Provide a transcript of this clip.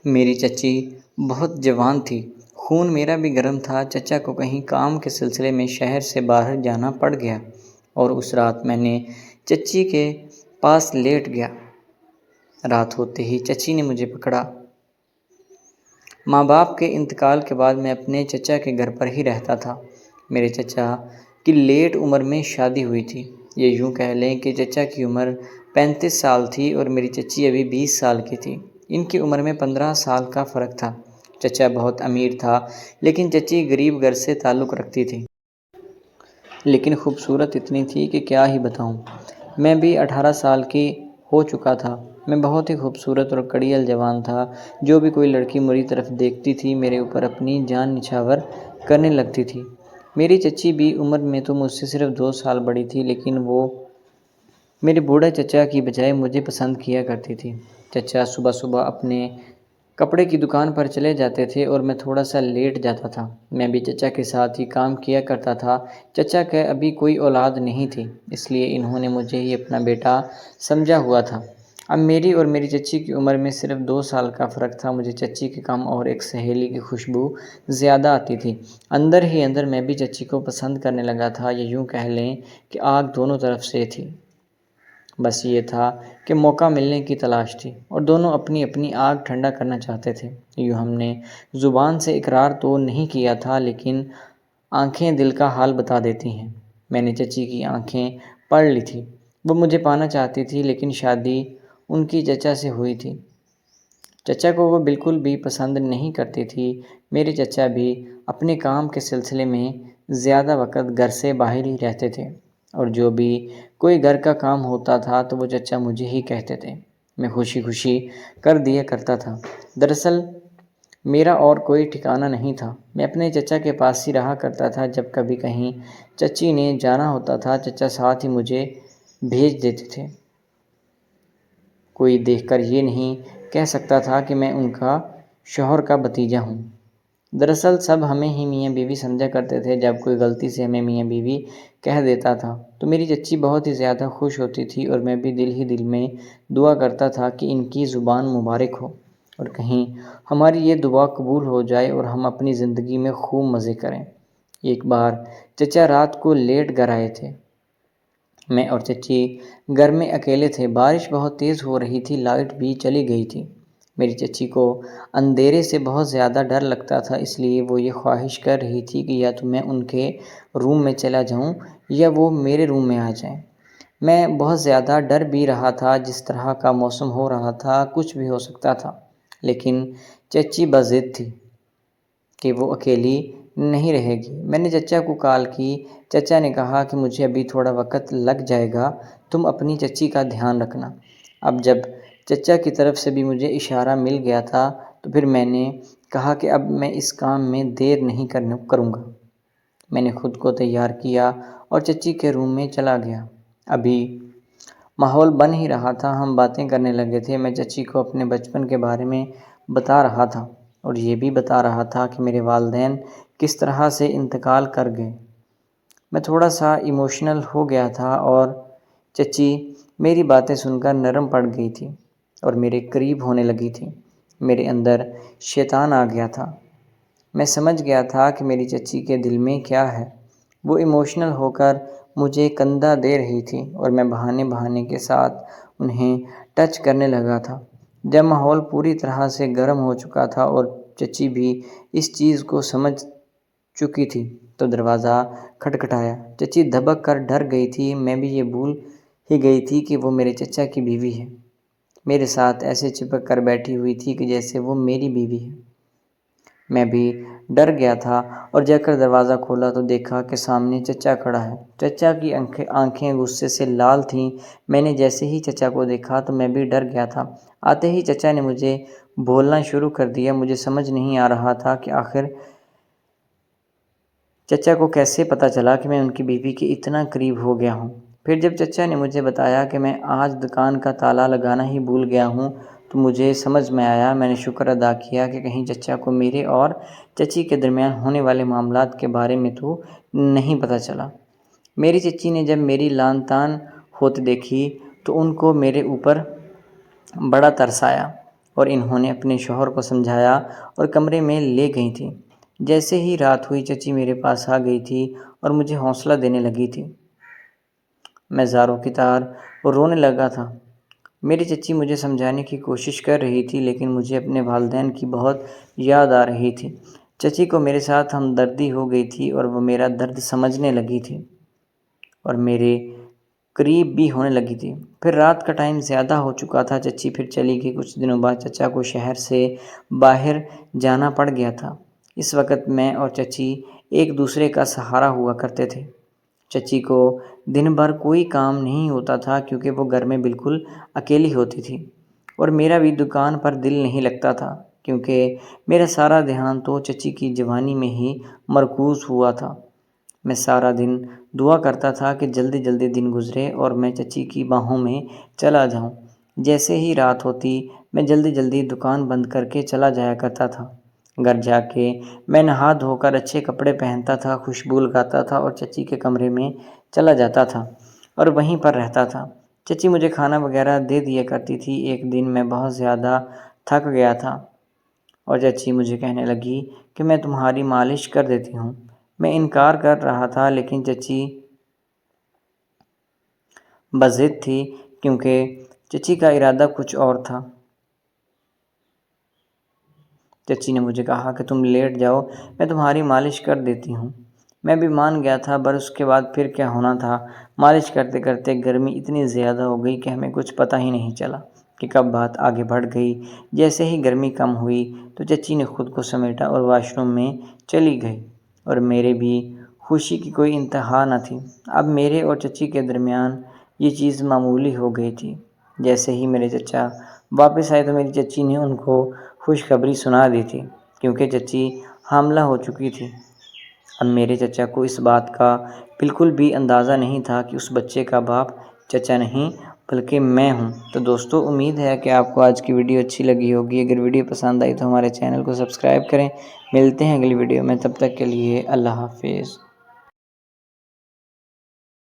میری چچی بہت جوان تھی۔ خون میرا بھی گرم تھا۔ چچا کو کہیں کام کے سلسلے میں شہر سے باہر جانا پڑ گیا اور اس رات میں نے چچی کے پاس لیٹ گیا۔ رات ہوتے ہی چچی نے مجھے پکڑا۔ ماں باپ کے انتقال کے بعد میں اپنے چچا کے گھر پر ہی رہتا تھا۔ میرے چچا کی لیٹ عمر میں شادی ہوئی تھی۔ یہ یوں کہہ لیں کہ چچا کی عمر 35 سال تھی اور میری چچی ابھی 20 سال کی تھی۔ ان کی عمر میں 15 سال کا فرق تھا۔ چچا بہت امیر تھا لیکن چچی غریب گھر سے تعلق رکھتی تھی، لیکن خوبصورت اتنی تھی کہ کیا ہی بتاؤں۔ میں بھی 18 سال کی ہو چکا تھا۔ میں بہت ہی خوبصورت اور کڑیل جوان تھا۔ جو بھی کوئی لڑکی میری طرف دیکھتی تھی میرے اوپر اپنی جان نچھاور کرنے لگتی تھی۔ میری چچی بھی عمر میں تو مجھ سے صرف 2 سال بڑی تھی، لیکن وہ میرے بوڑھے چچا کی بجائے مجھے پسند کیا کرتی تھی۔ چچا صبح صبح اپنے کپڑے کی دکان پر چلے جاتے تھے اور میں تھوڑا سا لیٹ جاتا تھا۔ میں بھی چچا کے ساتھ ہی کام کیا کرتا تھا۔ چچا کے ابھی کوئی اولاد نہیں تھی، اس لیے انہوں نے مجھے ہی اپنا بیٹا سمجھا ہوا تھا۔ اب میری اور میری چچی کی عمر میں صرف 2 سال کا فرق تھا۔ مجھے چچی کے کم اور ایک سہیلی کی خوشبو زیادہ آتی تھی۔ اندر ہی اندر میں بھی چچی کو پسند کرنے لگا تھا، یا یوں کہہ لیں کہ آگ دونوں طرف سے تھی۔ بس یہ تھا کہ موقع ملنے کی تلاش تھی اور دونوں اپنی اپنی آگ ٹھنڈا کرنا چاہتے تھے۔ یوں ہم نے زبان سے اقرار تو نہیں کیا تھا، لیکن آنکھیں دل کا حال بتا دیتی ہیں۔ میں نے چچی کی آنکھیں پڑھ لی تھی۔ وہ مجھے پانا چاہتی تھی، لیکن شادی ان کی چچا سے ہوئی تھی۔ چچا کو وہ بالکل بھی پسند نہیں کرتی تھی۔ میرے چچا بھی اپنے کام کے سلسلے میں زیادہ وقت گھر سے باہر ہی رہتے تھے، اور جو بھی کوئی گھر کا کام ہوتا تھا تو وہ چچا مجھے ہی کہتے تھے۔ میں خوشی خوشی کر دیا کرتا تھا۔ دراصل میرا اور کوئی ٹھکانہ نہیں تھا۔ میں اپنے چچا کے پاس ہی رہا کرتا تھا۔ جب کبھی کہیں چچی نے جانا ہوتا تھا چچا ساتھ ہی مجھے بھیج دیتے تھے۔ کوئی دیکھ کر یہ نہیں کہہ سکتا تھا کہ میں ان کا شوہر کا بھتیجا ہوں۔ دراصل سب ہمیں ہی میاں بیوی سمجھا کرتے تھے۔ جب کوئی غلطی سے ہمیں میاں بیوی کہہ دیتا تھا تو میری چچی بہت ہی زیادہ خوش ہوتی تھی، اور میں بھی دل ہی دل میں دعا کرتا تھا کہ ان کی زبان مبارک ہو اور کہیں ہماری یہ دعا قبول ہو جائے اور ہم اپنی زندگی میں خوب مزے کریں۔ ایک بار چچا رات کو لیٹ گھر آئے تھے۔ میں اور چچی گھر میں اکیلے تھے۔ بارش بہت تیز ہو رہی تھی، لائٹ بھی چلی گئی تھی۔ میری چچی کو اندھیرے سے بہت زیادہ ڈر لگتا تھا، اس لیے وہ یہ خواہش کر رہی تھی کہ یا تو میں ان کے روم میں چلا جاؤں یا وہ میرے روم میں آ جائیں۔ میں بہت زیادہ ڈر بھی رہا تھا۔ جس طرح کا موسم ہو رہا تھا کچھ بھی ہو سکتا تھا، لیکن چچی بضد تھی کہ وہ اکیلی نہیں رہے گی۔ میں نے چچا کو کال کی۔ چچا نے کہا کہ مجھے ابھی تھوڑا وقت لگ جائے گا، تم اپنی چچی کا دھیان رکھنا۔ اب جب چچا کی طرف سے بھی مجھے اشارہ مل گیا تھا تو پھر میں نے کہا کہ اب میں اس کام میں دیر نہیں کروں گا۔ میں نے خود کو تیار کیا اور چچی کے روم میں چلا گیا۔ ابھی ماحول بن ہی رہا تھا، ہم باتیں کرنے لگے تھے۔ میں چچی کو اپنے بچپن کے بارے میں بتا رہا تھا اور یہ بھی بتا رہا تھا کہ میرے والدین کس طرح سے انتقال کر گئے۔ میں تھوڑا سا ایموشنل ہو گیا تھا اور چچی میری باتیں سن کر نرم پڑ گئی تھی اور میرے قریب ہونے لگی تھی۔ میرے اندر شیطان آ گیا تھا۔ میں سمجھ گیا تھا کہ میری چچی کے دل میں کیا ہے۔ وہ ایموشنل ہو کر مجھے کندھا دے رہی تھی اور میں بہانے کے ساتھ انہیں ٹچ کرنے لگا تھا۔ جب ماحول پوری طرح سے گرم ہو چکا تھا اور چچی بھی اس چیز کو سمجھ چکی تھی تو دروازہ کھٹکھٹایا۔ چچی دھبک کر ڈر گئی تھی۔ میں بھی یہ بھول ہی گئی تھی کہ وہ میرے چچا کی بیوی ہے۔ میرے ساتھ ایسے چپک کر بیٹھی ہوئی تھی کہ جیسے وہ میری بیوی ہے۔ میں بھی ڈر گیا تھا اور جا کر دروازہ کھولا تو دیکھا کہ سامنے چچا کھڑا ہے۔ چچا کی آنکھیں غصے سے لال تھیں۔ میں نے جیسے ہی چچا کو دیکھا تو میں بھی ڈر گیا تھا۔ آتے ہی چچا نے مجھے بولنا شروع کر دیا۔ مجھے سمجھ نہیں آ رہا تھا کہ آخر چچا کو کیسے پتہ چلا کہ میں ان کی بیوی کے اتنا قریب ہو گیا ہوں۔ پھر جب چچا نے مجھے بتایا کہ میں آج دکان کا تالا لگانا ہی بھول گیا ہوں تو مجھے سمجھ میں آیا۔ میں نے شکر ادا کیا کہ کہیں چچا کو میرے اور چچی کے درمیان ہونے والے معاملات کے بارے میں تو نہیں پتہ چلا۔ میری چچی نے جب میری لان تان ہوتے دیکھی تو ان کو میرے اوپر بڑا ترس آیا۔ اور انہوں نے اپنے شوہر کو سمجھایا اور کمرے میں لے گئی تھیں۔ جیسے ہی رات ہوئی چچی میرے پاس آ گئی تھی اور مجھے حوصلہ دینے لگی تھی۔ میں زاروں کی طرح رونے لگا تھا۔ میری چچی مجھے سمجھانے کی کوشش کر رہی تھی لیکن مجھے اپنے والدین کی بہت یاد آ رہی تھی۔ چچی کو میرے ساتھ ہمدردی ہو گئی تھی اور وہ میرا درد سمجھنے لگی تھی اور میرے قریب بھی ہونے لگی تھی۔ پھر رات کا ٹائم زیادہ ہو چکا تھا، چچی پھر چلی گئی۔ کچھ دنوں بعد چچا کو شہر سے باہر جانا پڑ گیا تھا۔ اس وقت میں اور چچی ایک دوسرے کا سہارا ہوا کرتے تھے۔ چچی کو دن بھر کوئی کام نہیں ہوتا تھا کیونکہ وہ گھر میں بالکل اکیلی ہوتی تھی، اور میرا بھی دکان پر دل نہیں لگتا تھا کیونکہ میرا سارا دھیان تو چچی کی جوانی میں ہی مرکوز ہوا تھا۔ میں سارا دن دعا کرتا تھا کہ جلدی جلدی دن گزرے اور میں چچی کی باہوں میں چلا جاؤں۔ جیسے ہی رات ہوتی میں جلدی جلدی دکان بند کر کے چلا جایا کرتا تھا۔ گھر جا کے میں نہا دھو کر اچھے کپڑے پہنتا تھا، خوشبو لگاتا تھا اور چچی کے کمرے میں چلا جاتا تھا اور وہیں پر رہتا تھا۔ چچی مجھے کھانا وغیرہ دے دیا کرتی تھی۔ ایک دن میں بہت زیادہ تھک گیا تھا اور چچی مجھے کہنے لگی کہ میں تمہاری مالش کر دیتی ہوں۔ میں انکار کر رہا تھا لیکن چچی بضد تھی کیونکہ چچی کا ارادہ کچھ اور تھا۔ چچی نے مجھے کہا کہ تم لیٹ جاؤ، میں تمہاری مالش کر دیتی ہوں۔ میں بھی مان گیا تھا، پر اس کے بعد پھر کیا ہونا تھا۔ مالش کرتے کرتے گرمی اتنی زیادہ ہو گئی کہ ہمیں کچھ پتہ ہی نہیں چلا کہ کب بات آگے بڑھ گئی۔ جیسے ہی گرمی کم ہوئی تو چچی نے خود کو سمیٹا اور واش روم میں چلی گئی اور میرے بھی خوشی کی کوئی انتہا نہ تھی۔ اب میرے اور چچی کے درمیان یہ چیز معمولی ہو گئی تھی۔ جیسے ہی میرے چچا واپس آئے تو میری چچی نے ان کو خوشخبری سنا دی تھی کیونکہ چچی حاملہ ہو چکی تھی۔ اب میرے چچا کو اس بات کا بالکل بھی اندازہ نہیں تھا کہ اس بچے کا باپ چچا نہیں بلکہ میں ہوں۔ تو دوستو، امید ہے کہ آپ کو آج کی ویڈیو اچھی لگی ہوگی۔ اگر ویڈیو پسند آئی تو ہمارے چینل کو سبسکرائب کریں۔ ملتے ہیں اگلی ویڈیو میں، تب تک کے لیے اللہ حافظ۔